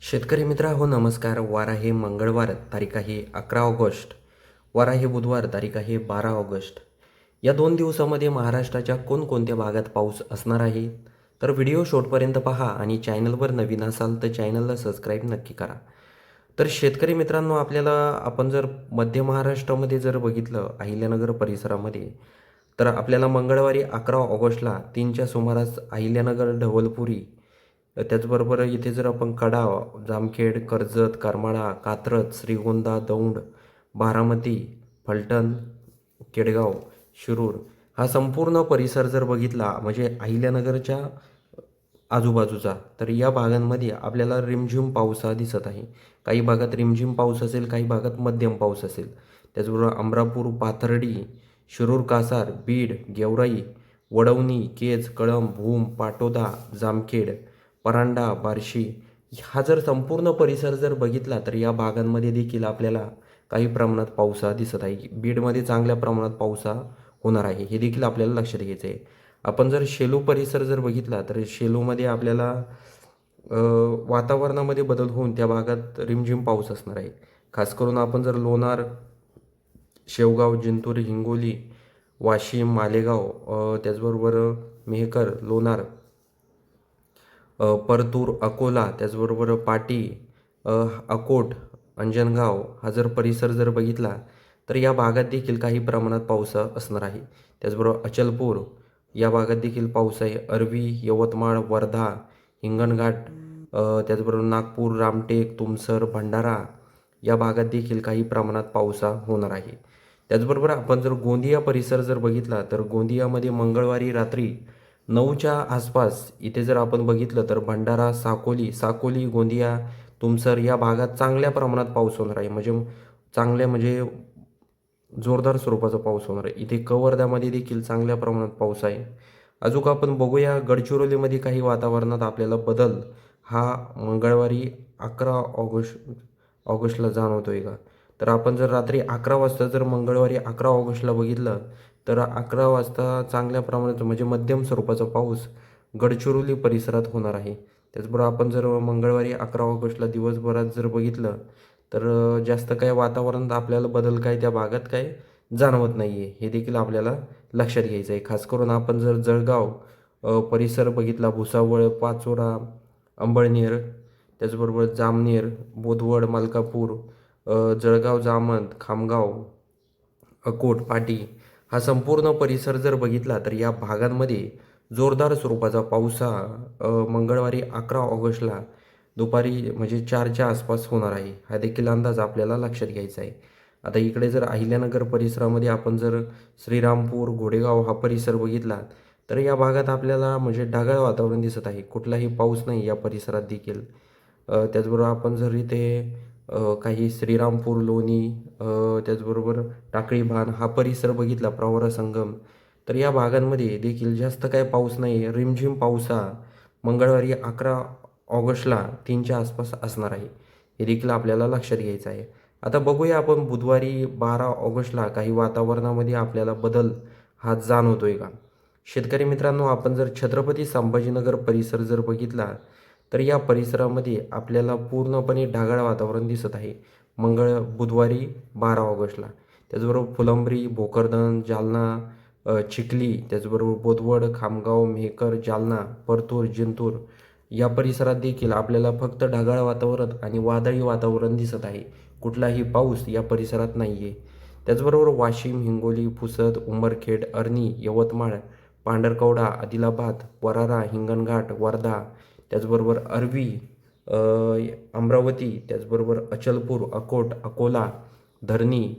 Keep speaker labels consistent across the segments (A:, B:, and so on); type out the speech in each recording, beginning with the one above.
A: शेतकरी मित्रा हो नमस्कार. वार आहे मंगळवार, तारीख आहे 11 ऑगस्ट. वार आहे बुधवार, तारीख आहे 12 ऑगस्ट. या 2 दिवसामध्ये महाराष्ट्राच्या कोणकोणत्या भागात पाऊस असणार आहे? तर व्हिडिओ शेवटपर्यंत पहा आणि चॅनलवर नवीन असाल तर चॅनलला सबस्क्राईब नक्की करा. तर शेतकरी मित्रांनो, आपण जर मध्य महाराष्ट्रामध्ये जर बघितलं अहिल्यानगर परिसरामध्ये, तर आपल्याला मंगळवारी 11 ऑगस्टला 3च्या सुमारास अहिल्यानगर, ढवळपुरी, त्याचबरोबर इथे जर आपण कडा, जामखेड, कर्जत, करमाळा, कात्रज, श्रीगोंदा, दौंड, बारामती, फलटण, केडगाव, शिरूर हा संपूर्ण परिसर जर बघितला म्हणजे अहिल्यानगरच्या आजूबाजूचा, तर या भागांमध्ये आपल्याला रिमझिम पाऊस हा दिसत आहे. काही भागात रिमझिम पाऊस असेल, काही भागात मध्यम पाऊस असेल. त्याचबरोबर अमरापूर, पाथर्डी, शिरूर, कासार, बीड, गेवराई, वडवणी, केज, कळंब, भूम, पाटोदा, जामखेड, परांडा, बार्शी हा जर संपूर्ण परिसर जर बघितला तर या भागांमध्ये देखील आपल्याला काही प्रमाणात पाऊस हा दिसत आहे. बीडमध्ये चांगल्या प्रमाणात पाऊस हा होणार आहे, हे देखील आपल्याला लक्षात घ्यायचं आहे. आपण जर शेलू परिसर जर बघितला तर शेलूमध्ये आपल्याला वातावरणामध्ये बदल होऊन त्या भागात रिमझिम पाऊस असणार आहे. खास करून आपण जर लोणार, शेवगाव, जिंतूर, हिंगोली, वाशिम, मालेगाव, त्याचबरोबर मेहकर, लोणार, परतूर, अकोला, त्याचबरोबर पाटी, अकोट, अंजनगाव हा जर परिसर जर बघितला तर या भागात देखील काही प्रमाणात पाऊस असणार आहे. त्याचबरोबर अचलपूर या भागात देखील पाऊस आहे. अरवी, यवतमाळ, वर्धा, हिंगणघाट, त्याचबरोबर नागपूर, रामटेक, तुमसर, भंडारा या भागात देखील काही प्रमाणात पाऊस होणार आहे. त्याचबरोबर आपण जर गोंदिया परिसर जर बघितला तर गोंदियामध्ये मंगळवारी रात्री 9च्या आसपास इथे जर आपण बघितलं तर भंडारा, साकोली, गोंदिया, तुमसर या भागात चांगल्या प्रमाणात पाऊस होणार आहे. म्हणजे जोरदार स्वरूपाचा पाऊस होणार आहे. इथे कवर्धामध्ये देखील चांगल्या प्रमाणात पाऊस आहे. अजून आपण बघूया गडचिरोलीमध्ये काही वातावरणात आपल्याला बदल हा मंगळवारी 11 ऑगस्टला जाणवतोय का? तर आपण जर रात्री 11 वाजता जर मंगळवारी 11 ऑगस्टला बघितलं तर 11 वाजता चांगल्या प्रमाणात म्हणजे मध्यम स्वरूपाचा पाऊस गडचिरोली परिसरात होणार आहे. त्याचबरोबर आपण जर मंगळवारी 11 ऑगस्टला दिवसभरात जर बघितलं तर जास्त काय वातावरणात आपल्याला बदल काय त्या भागात काय जाणवत नाही आहे, हे देखील आपल्याला लक्षात घ्यायचं आहे. खास करून आपण जर जळगाव परिसर बघितला, भुसावळ, पाचोरा, अंबळनेर, त्याचबरोबर जामनेर, बोदवड, मलकापूर, जळगाव, जामोद, खामगाव, अकोट, पाटी हा संपूर्ण परिसर जर बघितला तर या भागांमध्ये जोरदार स्वरूपाचा पाऊस हा मंगळवारी 11 ऑगस्टला दुपारी म्हणजे 4च्या आसपास होणार आहे. हा देखील अंदाज आपल्याला लक्षात घ्यायचा आहे. आता इकडे जर अहिल्यानगर परिसरामध्ये आपण जर श्रीरामपूर, घोडेगाव हा परिसर बघितला तर या भागात आपल्याला म्हणजे ढगाळ वातावरण दिसत आहे. कुठलाही पाऊस नाही या परिसरात देखील. त्याचबरोबर आपण जर इथे काही श्रीरामपूर, लोणी, त्याचबरोबर टाकळी भान हा परिसर बघितला, प्रवरा संगम, तर या भागांमध्ये देखील जास्त काय पाऊस नाही. रिमझिम पाऊस हा मंगळवारी 11 ऑगस्टला 3च्या आसपास असणार आहे, हे देखील आपल्याला लक्षात घ्यायचं आहे. आता बघूया आपण बुधवारी 12 ऑगस्टला काही वातावरणामध्ये आपल्याला बदल हा जाणवतोय का? शेतकरी मित्रांनो, आपण जर छत्रपती संभाजीनगर परिसर जर बघितला तर या परिसरामध्ये आपल्याला पूर्णपणे ढगाळ वातावरण दिसत आहे बुधवारी 12 ऑगस्टला. त्याचबरोबर फुलंब्री, भोकरदन, जालना, चिखली, त्याचबरोबर बोदवड, खामगाव, मेहकर, जालना, परतूर, जिंतूर या परिसरात देखील आपल्याला फक्त ढगाळ वातावरण आणि वादळी वातावरण दिसत आहे. कुठलाही पाऊस या परिसरात नाही आहे. त्याचबरोबर वाशिम, हिंगोली, पुसद, उमरखेड, अरणी, यवतमाळ, पांढरकवडा, आदिलाबाद, वरारा, हिंगणघाट, वर्धा, त्याचबरोबर अरवी, अमरावती, त्याचबरोबर अचलपूर, अकोट, अकोला, धरणी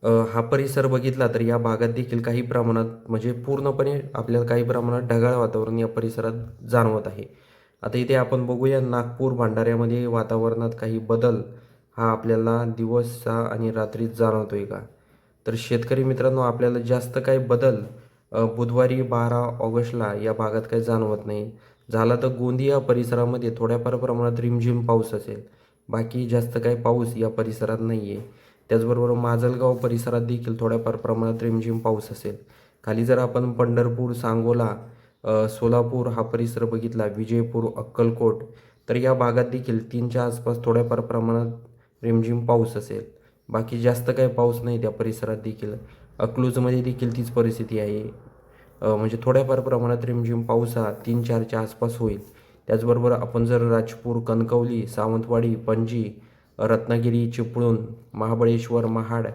A: हा परिसर बघितला तर या भागात देखील काही प्रमाणात म्हणजे पूर्णपणे आपल्याला काही प्रमाणात ढगाळ वातावरण या परिसरात जाणवत आहे. आता इथे आपण बघूया नागपूर, भंडाऱ्यामध्ये वातावरणात काही बदल हा आपल्याला दिवसा आणि रात्रीत जाणवतोय का? तर शेतकरी मित्रांनो, आपल्याला जास्त काही बदल बुधवारी 12 ऑगस्टला या भागात काही जाणवत नाही. झाला तर गोंदिया परिसरामध्ये थोड्याफार प्रमाणात रिमझिम पाऊस असेल, बाकी जास्त काही पाऊस या परिसरात नाही आहे. त्याचबरोबर माजलगाव परिसरात देखील थोड्याफार प्रमाणात रिमझिम पाऊस असेल. खाली जर आपण पंढरपूर, सांगोला, सोलापूर हा परिसर बघितला, विजयपूर, अक्कलकोट, तर या भागात देखील 3च्या आसपास थोड्याफार प्रमाणात रिमझिम पाऊस असेल. बाकी जास्त काही पाऊस नाही त्या परिसरात देखील. अकलूजमध्ये देखील तीच परिस्थिती आहे. म्हणजे थोड्याफार प्रमाणात रिमझिम पाऊस हा 3-4च्या आसपास होईल. त्याचबरोबर आपण जर राजपूर, कणकवली, सावंतवाडी, पणजी, रत्नागिरी, चिपळूण, महाबळेश्वर, महाड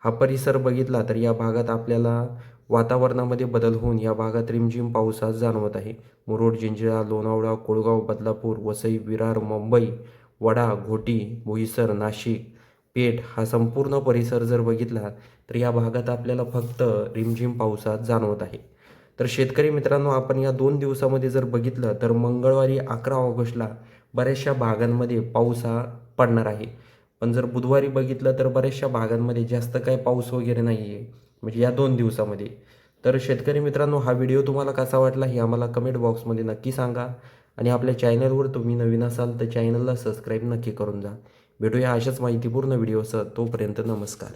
A: हा परिसर बघितला तर या भागात आपल्याला वातावरणामध्ये बदल होऊन या भागात रिमझिम पाऊस हा जाणवत आहे. मुरुड, जिंजिरा, लोणावळा, कोळगाव, बदलापूर, वसई, विरार, मुंबई, वडा, घोटी, बोईसर, नाशिक, पेठ हा संपूर्ण परिसर जर बघितला तर या भागात आपल्याला फक्त रिमझिम पाऊस हा जाणवत आहे. तर शेतकरी मित्रांनो, आपण या 2 दिवसामध्ये जर बघितलं तर मंगळवारी 11 ऑगस्टला बऱ्याचशा भागांमध्ये पाऊस हा पडणार आहे. पण जर बुधवारी बघितलं तर बऱ्याचशा भागांमध्ये जास्त काही पाऊस वगैरे नाही आहे, म्हणजे या 2 दिवसामध्ये. तर शेतकरी मित्रांनो, हा व्हिडिओ तुम्हाला कसा वाटला हे आम्हाला कमेंट बॉक्समध्ये नक्की सांगा. आणि आपल्या चॅनलवर तुम्ही नवीन असाल तर चॅनलला सबस्क्राईब नक्की करून जा. भेटूया अशाच माहितीपूर्ण व्हिडिओसह. तोपर्यंत नमस्कार.